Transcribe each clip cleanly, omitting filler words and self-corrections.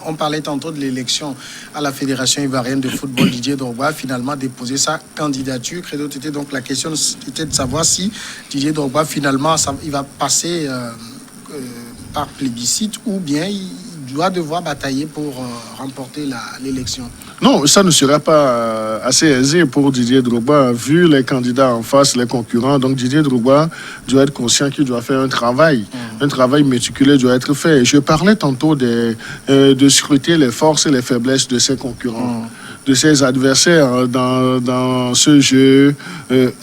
on parlait tantôt de l'élection à la Fédération ivoirienne de football. Didier Drogba a finalement déposé sa candidature. Credo était donc la question était de savoir si Didier Drogba finalement il va passer par plébiscite ou bien il doit devoir batailler pour remporter l'élection. Non, ça ne sera pas assez aisé pour Didier Drogba, vu les candidats en face, les concurrents. Donc Didier Drogba doit être conscient qu'il doit faire un travail méticuleux doit être fait. Je parlais tantôt de scruter les forces et les faiblesses de ses concurrents, de ses adversaires dans ce jeu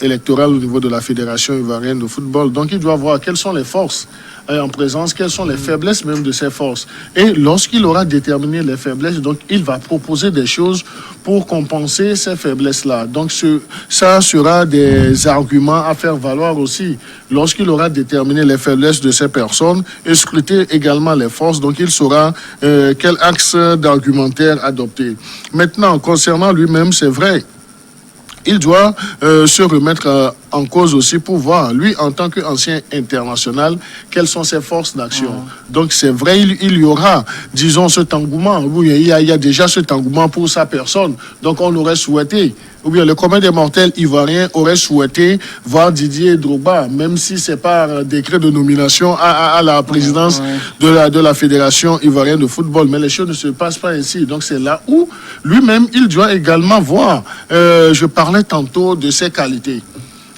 électoral au niveau de la Fédération ivoirienne de football. Donc il doit voir quelles sont les forces en présence, quelles sont les faiblesses même de ses forces. Et lorsqu'il aura déterminé les faiblesses, donc il va proposer des choses pour compenser ces faiblesses-là. Donc ça sera des arguments à faire valoir aussi. Lorsqu'il aura déterminé les faiblesses de ces personnes et scruter également les forces, donc il saura quel axe d'argumentaire adopter. Maintenant, concernant lui-même, c'est vrai, il doit se remettre en cause aussi pour voir, lui, en tant qu'ancien international, quelles sont ses forces d'action. Donc, c'est vrai, il y aura, disons, cet engouement. Oui, il y a déjà cet engouement pour sa personne. Donc, on aurait souhaité, ou bien le commun des mortels ivoiriens aurait souhaité voir Didier Drogba, même si c'est par décret de nomination à la présidence de la Fédération ivoirienne de football. Mais les choses ne se passent pas ainsi. Donc, c'est là où lui-même, il doit également voir. Je parlais tantôt de ses qualités.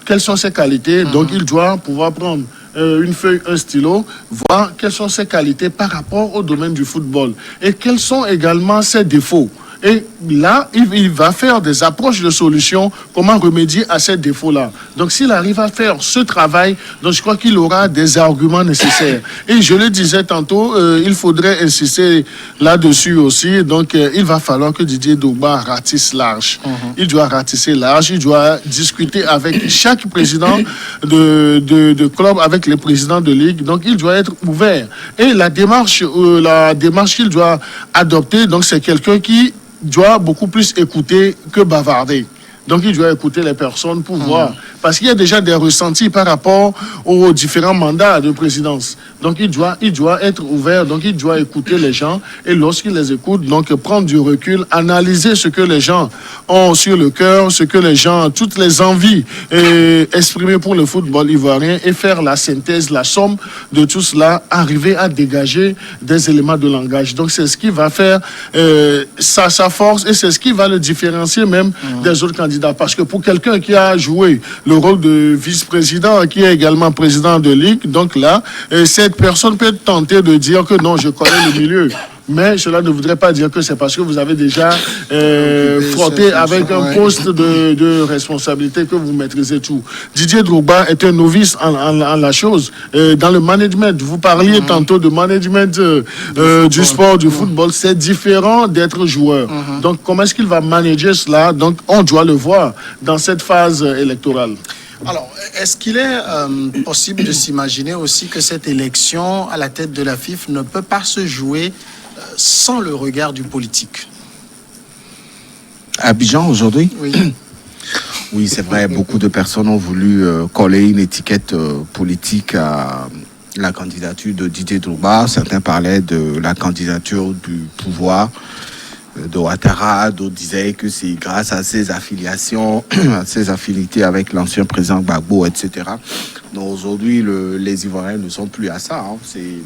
Quelles sont ses qualités? Donc, il doit pouvoir prendre une feuille, un stylo, voir quelles sont ses qualités par rapport au domaine du football et quels sont également ses défauts. Et là, il va faire des approches de solutions, comment remédier à ces défauts-là. Donc, s'il arrive à faire ce travail, donc je crois qu'il aura des arguments nécessaires. Et je le disais tantôt, il faudrait insister là-dessus aussi. Donc, il va falloir que Didier Drogba ratisse large. Il doit ratisser large, il doit discuter avec chaque président de club, avec les présidents de ligue. Donc, il doit être ouvert. Et la démarche qu'il doit adopter, donc c'est quelqu'un qui doit beaucoup plus écouter que bavarder. Donc, il doit écouter les personnes pour voir. Parce qu'il y a déjà des ressentis par rapport aux différents mandats de présidence. Donc, il doit être ouvert. Donc, il doit écouter les gens. Et lorsqu'il les écoute, donc, prendre du recul, analyser ce que les gens ont sur le cœur, ce que les gens, toutes les envies exprimées pour le football ivoirien et faire la synthèse, la somme de tout cela, arriver à dégager des éléments de langage. Donc, c'est ce qui va faire sa force et c'est ce qui va le différencier même des autres candidats. Parce que pour quelqu'un qui a joué le rôle de vice-président, qui est également président de ligue, donc là, cette personne peut être tentée de dire que non, je connais le milieu. Mais cela ne voudrait pas dire que c'est parce que vous avez déjà frotté avec un poste de responsabilité que vous maîtrisez tout. Didier Drogba est un novice en la chose. Dans le management, vous parliez tantôt de management du sport, du football. C'est différent d'être joueur. Donc, comment est-ce qu'il va manager cela? Donc, on doit le voir dans cette phase électorale. Alors, est-ce qu'il est possible de s'imaginer aussi que cette élection à la tête de la FIF ne peut pas se jouer sans le regard du politique? À Abidjan, aujourd'hui? Oui. Oui, c'est vrai, beaucoup de personnes ont voulu coller une étiquette politique à la candidature de Didier Drogba. Certains parlaient de la candidature du pouvoir de Ouattara, d'autres disaient que c'est grâce à ses affiliations, à ses affinités avec l'ancien président Gbagbo, etc. Donc aujourd'hui, les Ivoiriens ne sont plus à ça.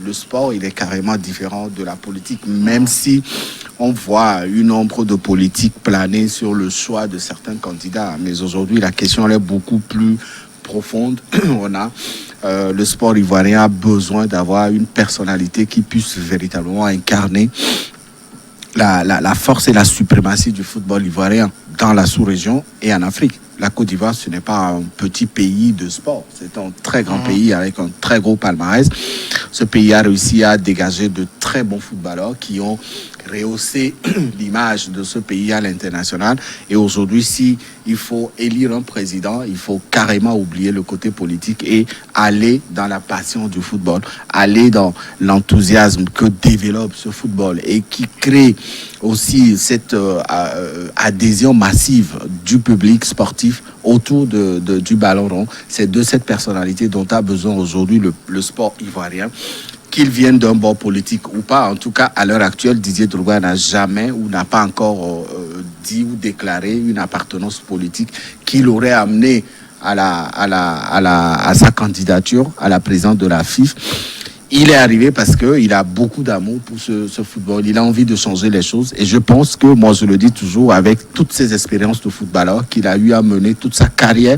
Le sport, il est carrément différent de la politique, même si on voit une ombre de politique planer sur le choix de certains candidats. Mais aujourd'hui, la question elle est beaucoup plus profonde. Le sport ivoirien a besoin d'avoir une personnalité qui puisse véritablement incarner la force et la suprématie du football ivoirien dans la sous-région et en Afrique. La Côte d'Ivoire, ce n'est pas un petit pays de sport. C'est un très grand pays avec un très gros palmarès. Ce pays a réussi à dégager de très bons footballeurs qui ont rehaussé l'image de ce pays à l'international. Et aujourd'hui, si il faut élire un président, il faut carrément oublier le côté politique et aller dans la passion du football, aller dans l'enthousiasme que développe ce football et qui crée aussi cette adhésion massive du public sportif autour du ballon rond. C'est de cette personnalité dont a besoin aujourd'hui le sport ivoirien, qu'il vienne d'un bord politique ou pas. En tout cas, à l'heure actuelle, Didier Drogba n'a jamais ou n'a pas encore dit ou déclaré une appartenance politique qu'il aurait amené à sa candidature à la présidence de la FIFA. Il est arrivé parce qu'il a beaucoup d'amour pour ce football. Il a envie de changer les choses. Et je pense que, moi je le dis toujours, avec toutes ses expériences de footballeur qu'il a eu à mener, toute sa carrière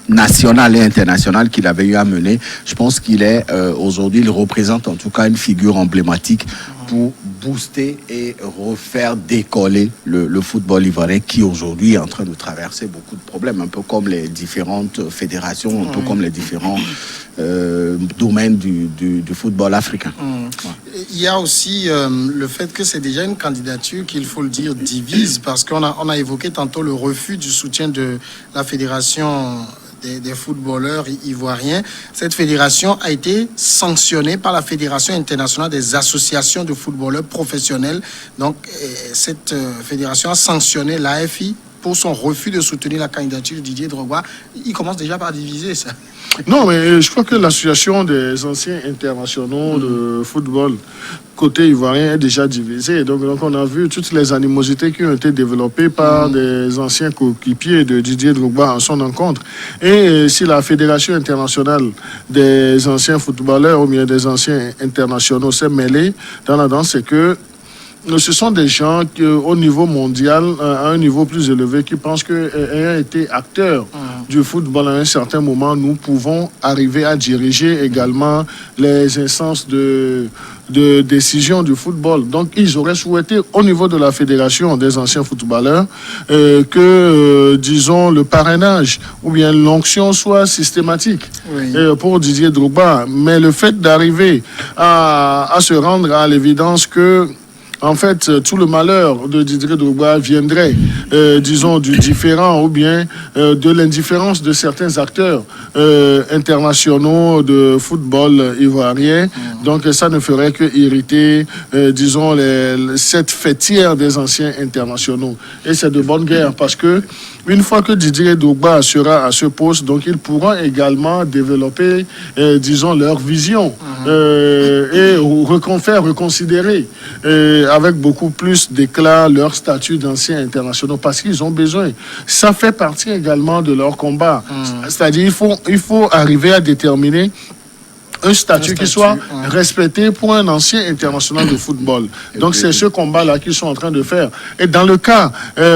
nationale et internationale qu'il avait eu à mener, je pense qu'il est aujourd'hui, il représente en tout cas une figure emblématique pour booster et refaire décoller le football ivoirien qui aujourd'hui est en train de traverser beaucoup de problèmes, un peu comme les différentes fédérations, un peu comme les différents domaines du football africain. Il y a aussi le fait que c'est déjà une candidature qu'il faut le dire divise, parce qu'on a évoqué tantôt le refus du soutien de la fédération des footballeurs ivoiriens. Cette fédération a été sanctionnée par la Fédération internationale des associations de footballeurs professionnels. Donc, cette fédération a sanctionné l'AFI pour son refus de soutenir la candidature de Didier Drogba. Il commence déjà par diviser ça. Non, mais je crois que l'association des anciens internationaux de football côté ivoirien est déjà divisée. Donc on a vu toutes les animosités qui ont été développées par des anciens coéquipiers de Didier Drogba en son encontre. Et si la Fédération internationale des anciens footballeurs ou bien des anciens internationaux s'est mêlée dans la danse, c'est que ce sont des gens qui, au niveau mondial, à un niveau plus élevé, qui pensent qu'ayant été acteurs du football à un certain moment, nous pouvons arriver à diriger également les instances de décision du football. Donc, ils auraient souhaité, au niveau de la fédération des anciens footballeurs, que, disons, le parrainage ou bien l'onction soit systématique pour Didier Drogba. Mais le fait d'arriver à se rendre à l'évidence que en fait, tout le malheur de Didier Drogba viendrait, disons, du différent ou bien de l'indifférence de certains acteurs internationaux de football ivoirien. Donc, ça ne ferait que irriter, disons, cette fêtière des anciens internationaux. Et c'est de bonne guerre parce que une fois que Didier Drogba sera à ce poste, donc ils pourront également développer, disons, leur vision et faire reconsidérer avec beaucoup plus d'éclat leur statut d'anciens internationaux parce qu'ils ont besoin. Ça fait partie également de leur combat. C'est-à-dire il faut arriver à déterminer un statut qui soit respecté pour un ancien international de football. Donc c'est ce combat-là qu'ils sont en train de faire. Et dans le cas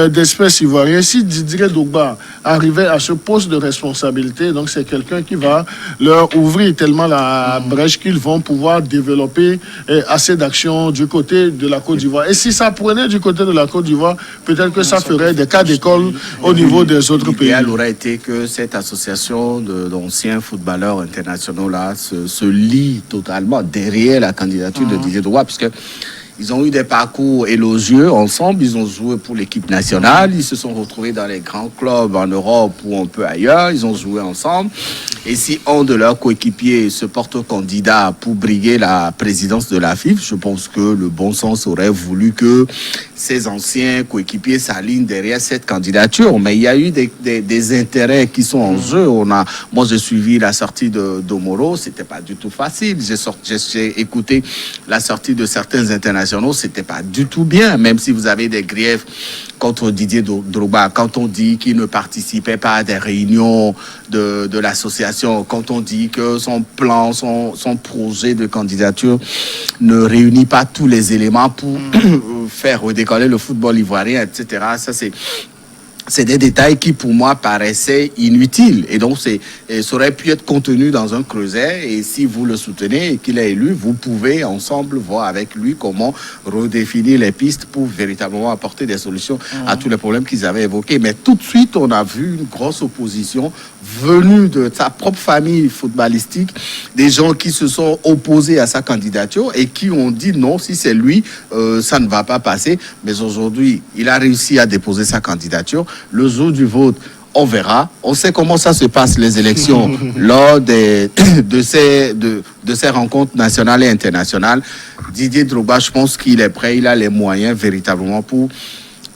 d'espèces ivoiriennes, si Didier Drogba arrivait à ce poste de responsabilité, donc c'est quelqu'un qui va leur ouvrir tellement la brèche qu'ils vont pouvoir développer assez d'actions du côté de la Côte d'Ivoire. Et si ça prenait du côté de la Côte d'Ivoire, peut-être que ça ferait des cas d'école au niveau des autres pays. L'idéal aurait été que cette association d'anciens footballeurs internationaux-là se lie totalement derrière la candidature de Didier Drogba, puisque ils ont eu des parcours élogieux ensemble, ils ont joué pour l'équipe nationale, ils se sont retrouvés dans les grands clubs en Europe ou un peu ailleurs, ils ont joué ensemble. Et si un de leurs coéquipiers se porte candidat pour briguer la présidence de la FIFA, je pense que le bon sens aurait voulu que ces anciens coéquipiers s'alignent derrière cette candidature. Mais il y a eu des intérêts qui sont en jeu. Moi, j'ai suivi la sortie de Domoro, c'était pas du tout facile. J'ai écouté la sortie de certains internationaux, c'était pas du tout bien, même si vous avez des griefs contre Didier Drogba, quand on dit qu'il ne participait pas à des réunions de l'association, quand on dit que son plan, son projet de candidature ne réunit pas tous les éléments pour faire redécoller le football ivoirien, etc. Ça, c'est des détails qui, pour moi, paraissaient inutiles. Et donc, ça aurait pu être contenu dans un creuset. Et si vous le soutenez et qu'il est élu, vous pouvez ensemble voir avec lui comment redéfinir les pistes pour véritablement apporter des solutions à tous les problèmes qu'ils avaient évoqués. Mais tout de suite, on a vu une grosse opposition venue de sa propre famille footballistique, des gens qui se sont opposés à sa candidature et qui ont dit non, si c'est lui, ça ne va pas passer. Mais aujourd'hui, il a réussi à déposer sa candidature. Le jour du vote, on verra. On sait comment ça se passe, les élections, lors de ces rencontres nationales et internationales. Didier Drogba, je pense qu'il est prêt, il a les moyens véritablement pour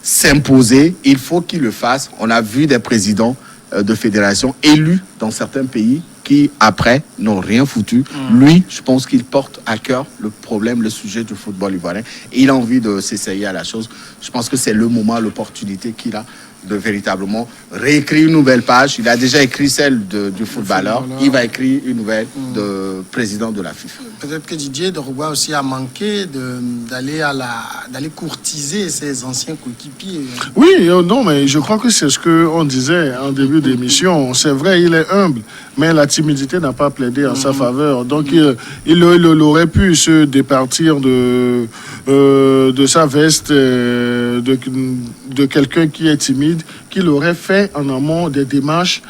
s'imposer. Il faut qu'il le fasse. On a vu des présidents de fédérations élus dans certains pays qui, après, n'ont rien foutu. Lui, je pense qu'il porte à cœur le problème, le sujet du football ivoirien. Et il a envie de s'essayer à la chose. Je pense que c'est le moment, l'opportunité qu'il a de véritablement réécrire une nouvelle page. Il a déjà écrit celle du footballeur. Il va écrire une nouvelle de président de la FIFA. Peut-être que Didier Drogba aussi a manqué d'aller courtiser ses anciens coéquipiers. Oui, non, mais je crois que c'est ce qu'on disait en début d'émission. C'est vrai, il est humble, mais la timidité n'a pas plaidé en sa faveur. Donc, il aurait pu se départir de sa veste de quelqu'un qui est timide, qu'il aurait fait en amont des démarches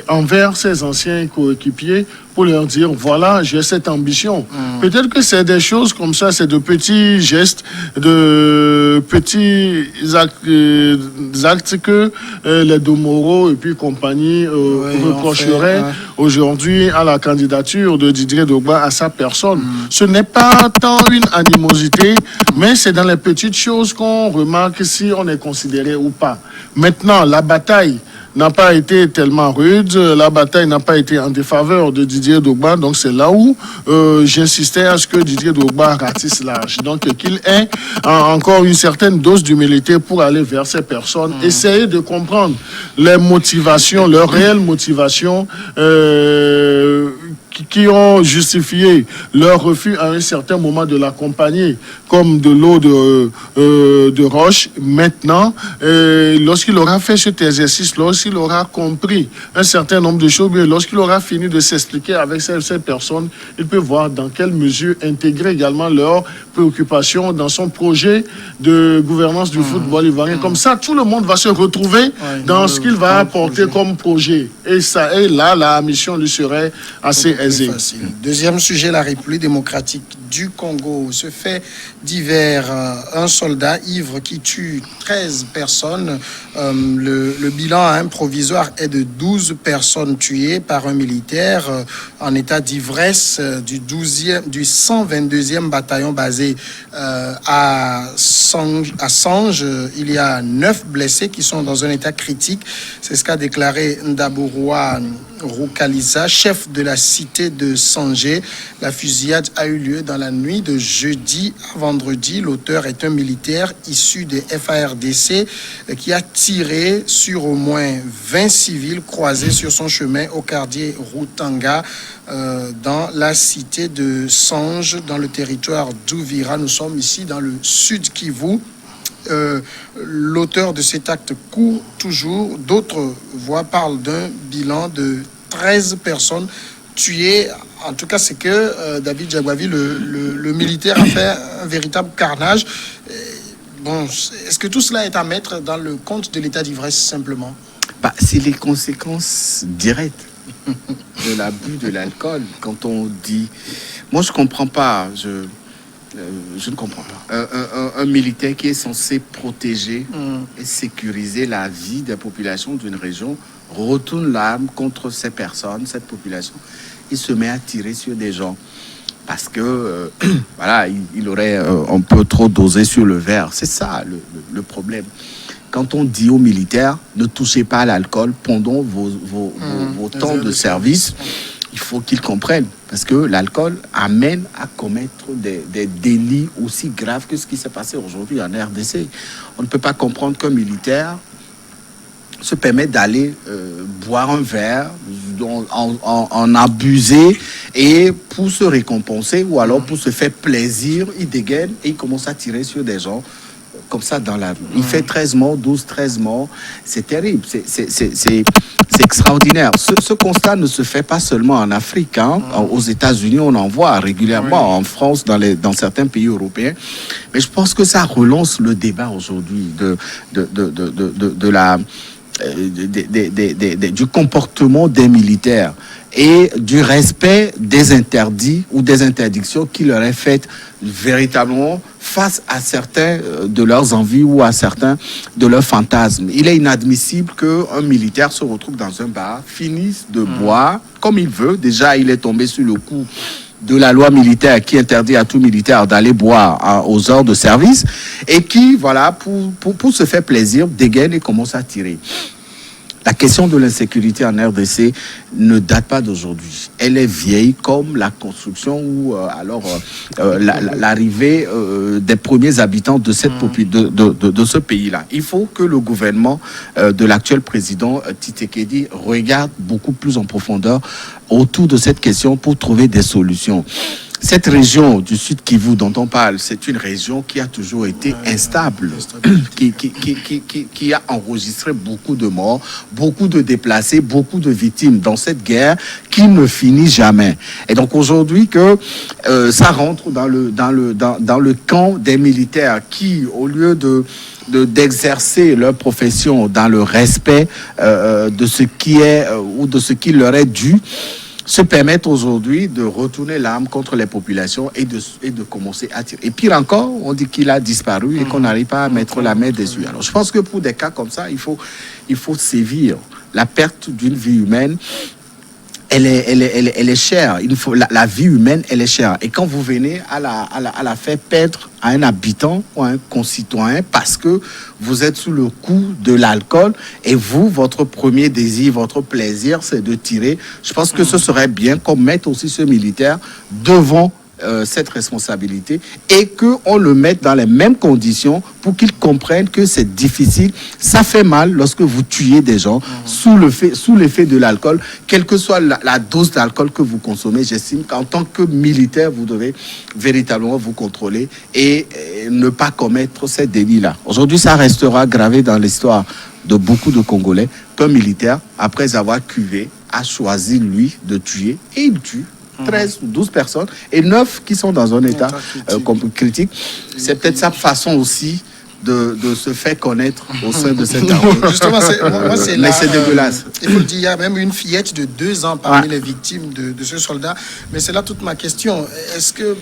envers ses anciens coéquipiers pour leur dire, voilà, j'ai cette ambition. Peut-être que c'est des choses comme ça, c'est de petits gestes, de petits actes que les Domoro et puis compagnie reprocheraient aujourd'hui à la candidature de Didier Drogba à sa personne. Ce n'est pas tant une animosité, mais c'est dans les petites choses qu'on remarque si on est considéré ou pas. Maintenant, la bataille n'a pas été tellement rude, la bataille n'a pas été en défaveur de Didier Drogba, donc c'est là où j'insistais à ce que Didier Drogba ratisse large, donc qu'il ait encore une certaine dose d'humilité pour aller vers ces personnes, essayer de comprendre les motivations, leurs réelles motivations qui ont justifié leur refus à un certain moment de l'accompagner comme de l'eau de roche. Maintenant, lorsqu'il aura fait cet exercice, lorsqu'il aura compris un certain nombre de choses, lorsqu'il aura fini de s'expliquer avec ces personnes, il peut voir dans quelle mesure intégrer également leurs préoccupations dans son projet de gouvernance du football ivoirien. Comme ça, tout le monde va se retrouver dans ce qu'il va apporter comme projet. Et là, la mission lui serait assez aisée. Deuxième sujet, la République démocratique du Congo. Ce fait divers, un soldat ivre qui tue 13 personnes. Le bilan provisoire est de 12 personnes tuées par un militaire en état d'ivresse du 122e bataillon basé à Sange. Il y a 9 blessés qui sont dans un état critique. C'est ce qu'a déclaré Ndaboroua Roukalisa, chef de la cité de Sangé. La fusillade a eu lieu dans la nuit de jeudi à vendredi. L'auteur est un militaire issu des FARDC qui a tiré sur au moins 20 civils croisés sur son chemin au quartier Rutanga dans la cité de Sange, dans le territoire d'Ouvira. Nous sommes ici dans le sud Kivu. L'auteur de cet acte court toujours. D'autres voix parlent d'un bilan de 13 personnes tuées. En tout cas, c'est que David Jagbavi, le militaire, a fait un véritable carnage. Bon, est-ce que tout cela est à mettre dans le compte de l'état d'ivresse simplement? C'est les conséquences directes de l'abus de l'alcool. Quand on dit... Moi, je ne comprends pas. Je ne comprends pas. Un militaire qui est censé protéger et sécuriser la vie des populations d'une région retourne l'arme contre ces personnes, cette population. Il se met à tirer sur des gens parce que voilà, il aurait un peu trop dosé sur le verre. C'est ça le problème. Quand on dit aux militaires ne touchez pas à l'alcool pendant vos temps de service, il faut qu'ils comprennent, parce que l'alcool amène à commettre des délits aussi graves que ce qui s'est passé aujourd'hui en RDC. On ne peut pas comprendre qu'un militaire se permet d'aller boire un verre, en abuser, et pour se récompenser, ou alors pour se faire plaisir, il dégaine et il commence à tirer sur des gens comme ça dans la rue. Il fait 13 morts, 13 morts. C'est terrible, c'est extraordinaire. Ce constat ne se fait pas seulement en Afrique. Aux États-Unis, on en voit régulièrement, en France, dans certains pays européens. Mais je pense que ça relance le débat aujourd'hui du comportement des militaires et du respect des interdits ou des interdictions qui leur est faites véritablement face à certains de leurs envies ou à certains de leurs fantasmes. Il est inadmissible qu'un militaire se retrouve dans un bar, finisse de boire comme il veut. Déjà, il est tombé sur le coup de la loi militaire qui interdit à tout militaire d'aller boire aux heures de service et qui, voilà, pour se faire plaisir, dégaine et commence à tirer. La question de l'insécurité en RDC ne date pas d'aujourd'hui. Elle est vieille comme la construction ou l'arrivée des premiers habitants de cette de ce pays-là. Il faut que le gouvernement de l'actuel président Tshisekedi regarde beaucoup plus en profondeur autour de cette question pour trouver des solutions. Cette région du Sud Kivu dont on parle, c'est une région qui a toujours été instable, qui a enregistré beaucoup de morts, beaucoup de déplacés, beaucoup de victimes dans cette guerre qui ne finit jamais. Et donc aujourd'hui que ça rentre dans le camp des militaires qui, au lieu d'exercer leur profession dans le respect de ce qui est ou de ce qui leur est dû, se permettent aujourd'hui de retourner l'arme contre les populations et de commencer à tirer. Et pire encore, on dit qu'il a disparu et qu'on n'arrive pas à mettre la main dessus. Alors je pense que pour des cas comme ça, il faut sévir. La perte d'une vie humaine, elle est chère. La vie humaine, elle est chère. Et quand vous venez à la faire perdre à un habitant ou à un concitoyen parce que vous êtes sous le coup de l'alcool et vous, votre premier désir, votre plaisir, c'est de tirer, je pense que ce serait bien qu'on mette aussi ce militaire devant cette responsabilité et qu'on le mette dans les mêmes conditions pour qu'il comprenne que c'est difficile, ça fait mal lorsque vous tuez des gens sous l'effet de l'alcool, quelle que soit la dose d'alcool que vous consommez. J'estime qu'en tant que militaire, vous devez véritablement vous contrôler et ne pas commettre ces délits-là. Aujourd'hui, ça restera gravé dans l'histoire de beaucoup de Congolais qu'un militaire, après avoir cuvé, a choisi, lui, de tuer et il tue 13 ou 12 personnes et 9 qui sont dans un état critique. C'est peut-être sa façon aussi de se faire connaître au sein de cette armée. Justement, c'est mais c'est dégueulasse. Il faut le dire, il y a même une fillette de 2 ans parmi les victimes de ce soldat. Mais c'est là toute ma question. Est-ce que,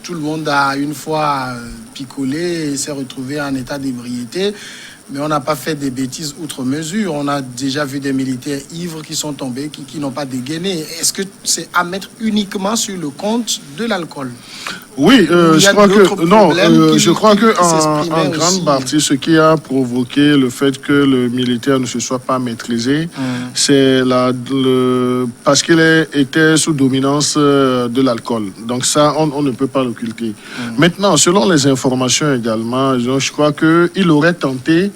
tout le monde a une fois picolé et s'est retrouvé en état d'ébriété, mais on n'a pas fait des bêtises outre mesure. On a déjà vu des militaires ivres qui sont tombés, qui n'ont pas dégainé. Est-ce que c'est à mettre uniquement sur le compte de l'alcool? Oui, je crois que en grande partie, ce qui a provoqué le fait que le militaire ne se soit pas maîtrisé, c'est parce qu'il était sous dominance de l'alcool. Donc ça, on ne peut pas l'occulter. Maintenant, selon les informations également, je crois qu'il aurait tenté,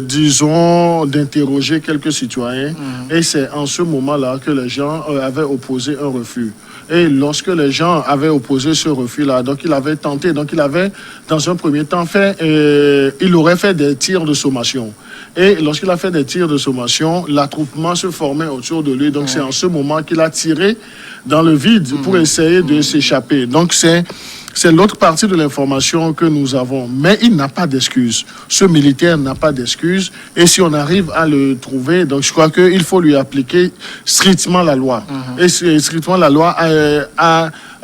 disons, d'interroger quelques citoyens. Et c'est en ce moment-là que les gens avaient opposé un refus. Et lorsque les gens avaient opposé ce refus-là, donc il avait tenté, donc il avait, dans un premier temps, il aurait fait des tirs de sommation. Et lorsqu'il a fait des tirs de sommation, l'attroupement se formait autour de lui. Donc c'est en ce moment qu'il a tiré dans le vide pour essayer de s'échapper. Donc c'est l'autre partie de l'information que nous avons. Mais il n'a pas d'excuse. Ce militaire n'a pas d'excuse. Et si on arrive à le trouver, donc je crois qu'il faut lui appliquer strictement la loi. Et strictement la loi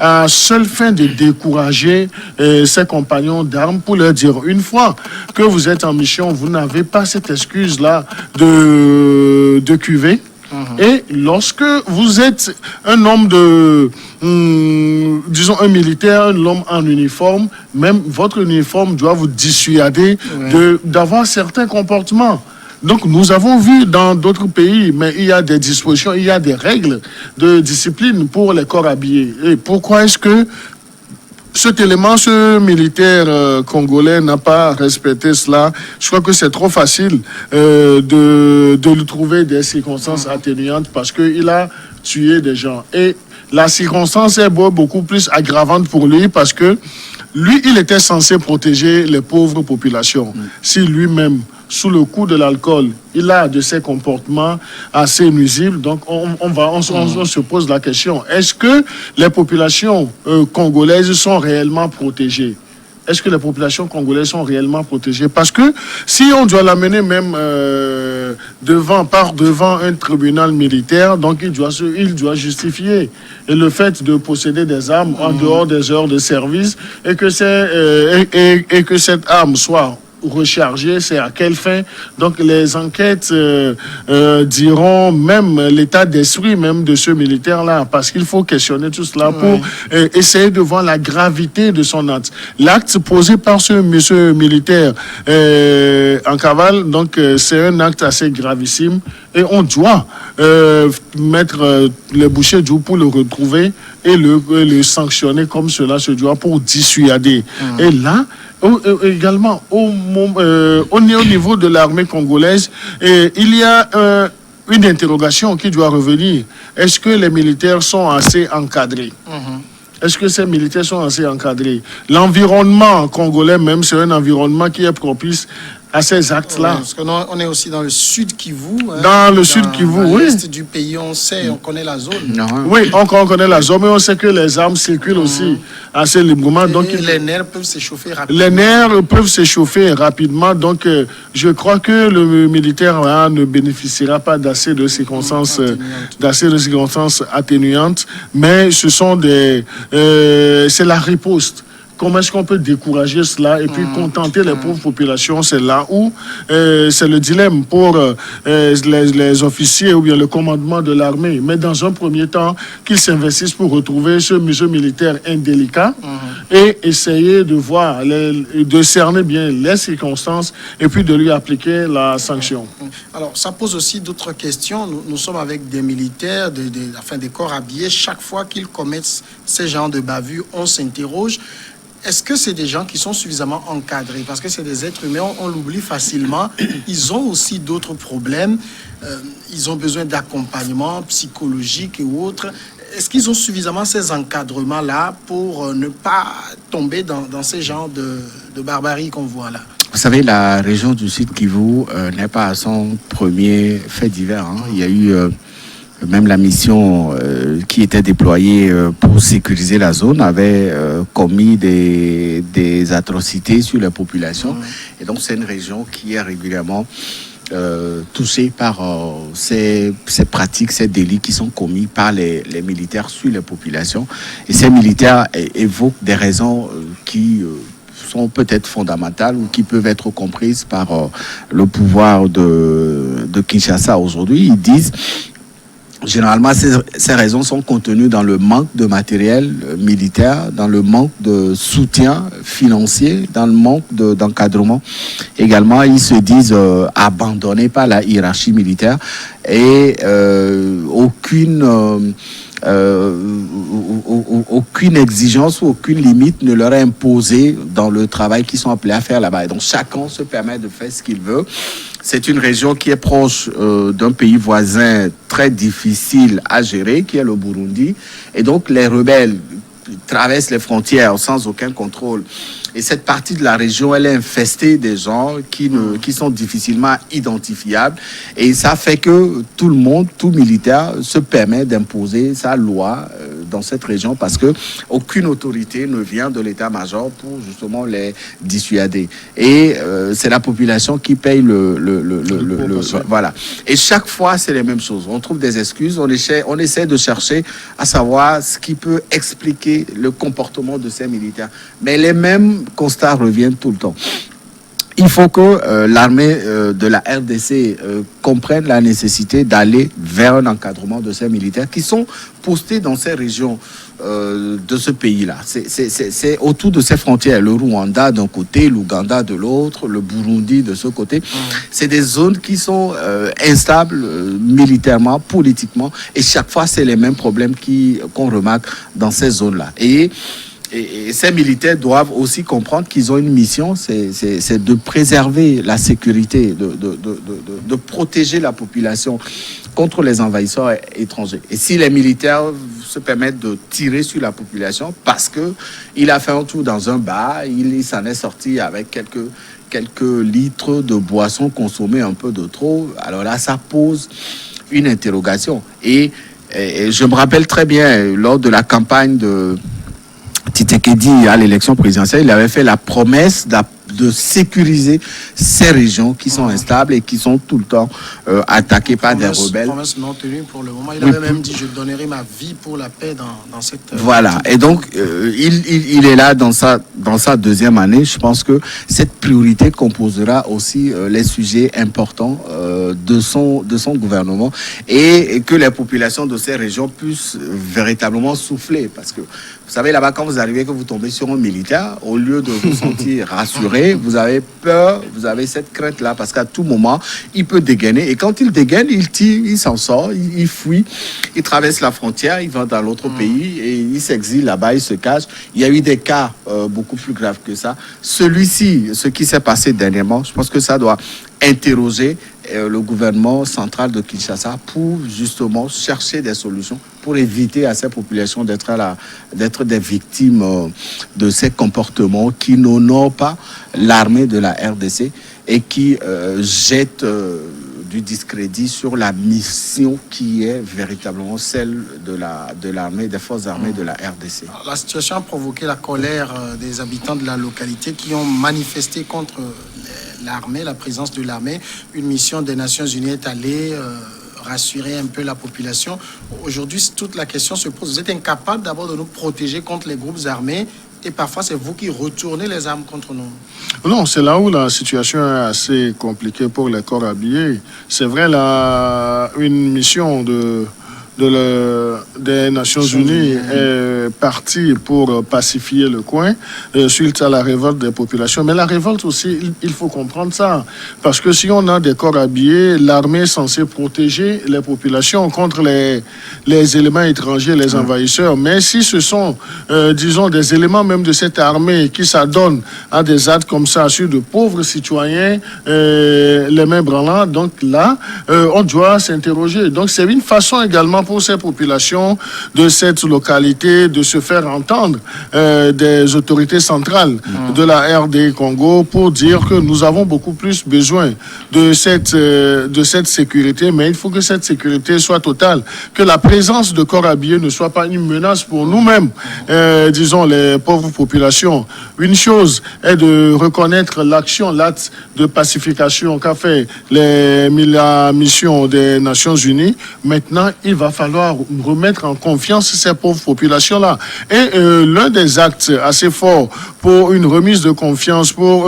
à seule fin de décourager ses compagnons d'armes pour leur dire, une fois que vous êtes en mission, vous n'avez pas cette excuse-là de cuver. Et lorsque vous êtes un homme disons un militaire, un homme en uniforme, même votre uniforme doit vous dissuader d'avoir certains comportements. Donc nous avons vu dans d'autres pays, mais il y a des dispositions, il y a des règles de discipline pour les corps habillés. Et pourquoi est-ce que cet élément, ce militaire congolais n'a pas respecté cela? Je crois que c'est trop facile de lui trouver des circonstances atténuantes parce qu'il a tué des gens. Et la circonstance est beaucoup plus aggravante pour lui parce que lui, il était censé protéger les pauvres populations. Si lui-même, sous le coup de l'alcool, il a de ces comportements assez nuisibles. Donc, on se pose la question, est-ce que les populations congolaises sont réellement protégées? Est-ce que les populations congolaises sont réellement protégées? Parce que si on doit l'amener même par devant un tribunal militaire, donc il doit justifier le fait de posséder des armes en dehors des heures de service et que cette arme soit recharger, c'est à quelle fin. Donc les enquêtes diront même l'état d'esprit même de ce militaire-là, parce qu'il faut questionner tout cela pour essayer de voir la gravité de son acte. L'acte posé par ce monsieur militaire en cavale, donc c'est un acte assez gravissime et on doit mettre les bouchées du pour le retrouver et le sanctionner comme cela se doit pour dissuader. Et là, également, au niveau de l'armée congolaise, il y a une interrogation qui doit revenir. Est-ce que les militaires sont assez encadrés? Est-ce que ces militaires sont assez encadrés? L'environnement congolais même, c'est un environnement qui est propice à ces actes-là. Parce qu'on est aussi dans le sud Kivu. Dans le sud Kivu, oui. L'est du pays, on sait, on connaît la zone. Oui, on connaît la zone, mais on sait que les armes circulent aussi assez librement. Donc, les nerfs peuvent s'échauffer rapidement. Les nerfs peuvent s'échauffer rapidement. Donc, je crois que le militaire ne bénéficiera pas d'assez de circonstances atténuantes. Mais ce sont c'est la riposte. Comment est-ce qu'on peut décourager cela et puis contenter les pauvres populations? C'est là où c'est le dilemme pour les officiers ou bien le commandement de l'armée. Mais dans un premier temps, qu'ils s'investissent pour retrouver ce monsieur militaire indélicat et essayer de voir, de cerner bien les circonstances et puis de lui appliquer la sanction. Alors, ça pose aussi d'autres questions. Nous sommes avec des militaires, des corps habillés. Chaque fois qu'ils commettent ces genres de bavures, on s'interroge. Est-ce que c'est des gens qui sont suffisamment encadrés? Parce que c'est des êtres humains, on l'oublie facilement. Ils ont aussi d'autres problèmes. Ils ont besoin d'accompagnement psychologique et autres. Est-ce qu'ils ont suffisamment ces encadrements-là pour ne pas tomber dans ces genres de barbarie qu'on voit là? Vous savez, la région du Sud Kivu n'est pas à son premier fait divers. Il y a eu... même la mission qui était déployée pour sécuriser la zone avait commis des atrocités sur la population. Et donc, c'est une région qui est régulièrement touchée par ces pratiques, ces délits qui sont commis par les militaires sur les populations. Et ces militaires évoquent des raisons qui... sont peut-être fondamentales ou qui peuvent être comprises par le pouvoir de Kinshasa aujourd'hui. Ils disent... Généralement, ces raisons sont contenues dans le manque de matériel militaire, dans le manque de soutien financier, dans le manque d'encadrement. Également, ils se disent abandonnés par la hiérarchie militaire et aucune exigence ou aucune limite ne leur est imposée dans le travail qu'ils sont appelés à faire là-bas. Et donc, chacun se permet de faire ce qu'il veut. C'est une région qui est proche d'un pays voisin très difficile à gérer, qui est le Burundi. Et donc, les rebelles traversent les frontières sans aucun contrôle. Et cette partie de la région, elle est infestée des gens qui sont difficilement identifiables. Et ça fait que tout le monde, tout militaire, se permet d'imposer sa loi dans cette région parce que aucune autorité ne vient de l'état-major pour justement les dissuader. Et c'est la population qui paye voilà. Et chaque fois, c'est les mêmes choses. On trouve des excuses, on essaie de chercher à savoir ce qui peut expliquer le comportement de ces militaires. Mais les mêmes constats reviennent tout le temps. Il faut que l'armée de la RDC comprenne la nécessité d'aller vers un encadrement de ces militaires qui sont postés dans ces régions de ce pays-là. C'est autour de ces frontières, le Rwanda d'un côté, l'Ouganda de l'autre, le Burundi de ce côté. C'est des zones qui sont instables militairement, politiquement, et chaque fois, c'est les mêmes problèmes qu'on remarque dans ces zones-là. Et ces militaires doivent aussi comprendre qu'ils ont une mission, c'est de préserver la sécurité, de protéger la population contre les envahisseurs étrangers. Et si les militaires se permettent de tirer sur la population parce qu'il a fait un tour dans un bar, il s'en est sorti avec quelques litres de boissons consommées un peu de trop, alors là, ça pose une interrogation. Et je me rappelle très bien, lors de la campagne de Tshisekedi à l'élection présidentielle, il avait fait la promesse de sécuriser ces régions qui sont instables et qui sont tout le temps attaquées par des rebelles. Promesse non tenue pour le moment. Il avait même dit: je donnerai ma vie pour la paix dans cette... Voilà. Et donc, il est là dans sa deuxième année. Je pense que cette priorité composera aussi les sujets importants de son gouvernement et que les populations de ces régions puissent véritablement souffler. Parce que, vous savez, là-bas, quand vous arrivez, que vous tombez sur un militaire, au lieu de vous sentir rassuré, vous avez peur, vous avez cette crainte-là, parce qu'à tout moment, il peut dégainer. Et quand il dégaine, il tire, il s'en sort, il fuit, il traverse la frontière, il va dans l'autre pays et il s'exile là-bas, il se cache. Il y a eu des cas beaucoup plus graves que ça. Celui-ci, ce qui s'est passé dernièrement, je pense que ça doit interroger le gouvernement central de Kinshasa pour justement chercher des solutions pour éviter à ces populations d'être des victimes de ces comportements qui n'honorent pas l'armée de la RDC et qui jettent du discrédit sur la mission qui est véritablement celle de l'armée, des forces armées de la RDC. La situation a provoqué la colère des habitants de la localité qui ont manifesté contre l'armée, la présence de l'armée. Une mission des Nations Unies est allée rassurer un peu la population. Aujourd'hui, toute la question se pose. Vous êtes incapable d'abord de nous protéger contre les groupes armés et parfois c'est vous qui retournez les armes contre nous. Non, c'est là où la situation est assez compliquée pour les corps habillés. C'est vrai, là, une mission des Nations Unies est partie pour pacifier le coin suite à la révolte des populations. Mais la révolte aussi, il faut comprendre ça. Parce que si on a des corps habillés, l'armée est censée protéger les populations contre les éléments étrangers, les envahisseurs. Mais si ce sont, disons, des éléments même de cette armée qui s'adonnent à des actes comme ça sur de pauvres citoyens, les mains branlantes, donc là, on doit s'interroger. Donc c'est une façon également pour ces populations de cette localité de se faire entendre des autorités centrales de la RD Congo pour dire que nous avons beaucoup plus besoin de cette sécurité, mais il faut que cette sécurité soit totale, que la présence de corps habillés ne soit pas une menace pour nous-mêmes, disons les pauvres populations. Une chose est de reconnaître l'acte de pacification qu'a fait la mission des Nations Unies. Maintenant, il va falloir remettre en confiance ces pauvres populations-là. Et l'un des actes assez forts pour une remise de confiance, pour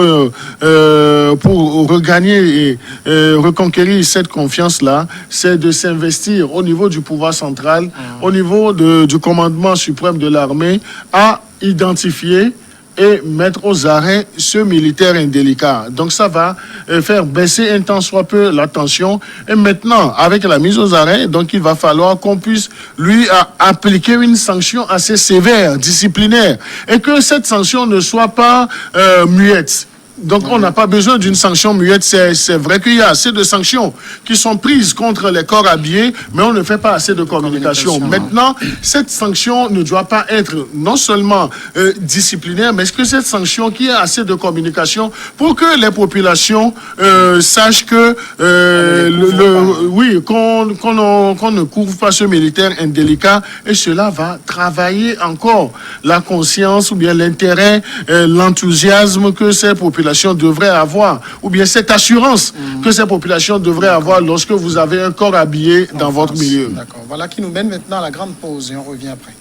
regagner et reconquérir cette confiance-là, c'est de s'investir au niveau du pouvoir central, au niveau du commandement suprême de l'armée, à identifier et mettre aux arrêts ce militaire indélicat. Donc ça va faire baisser un tant soit peu la tension. Et maintenant, avec la mise aux arrêts, donc il va falloir qu'on puisse lui appliquer une sanction assez sévère, disciplinaire, et que cette sanction ne soit pas muette. Donc on n'a pas besoin d'une sanction muette. C'est vrai qu'il y a assez de sanctions qui sont prises contre les corps habillés, mais on ne fait pas assez de communication. Maintenant, cette sanction ne doit pas être non seulement disciplinaire, mais est-ce que cette sanction qui ait assez de communication pour que les populations sachent que qu'on ne couvre pas ce militaire indélicat, et cela va travailler encore la conscience ou bien l'intérêt, l'enthousiasme que ces populations devraient avoir, ou bien cette assurance que ces populations devraient avoir lorsque vous avez un corps habillé dans votre milieu. D'accord. Voilà qui nous mène maintenant à la grande pause et on revient après.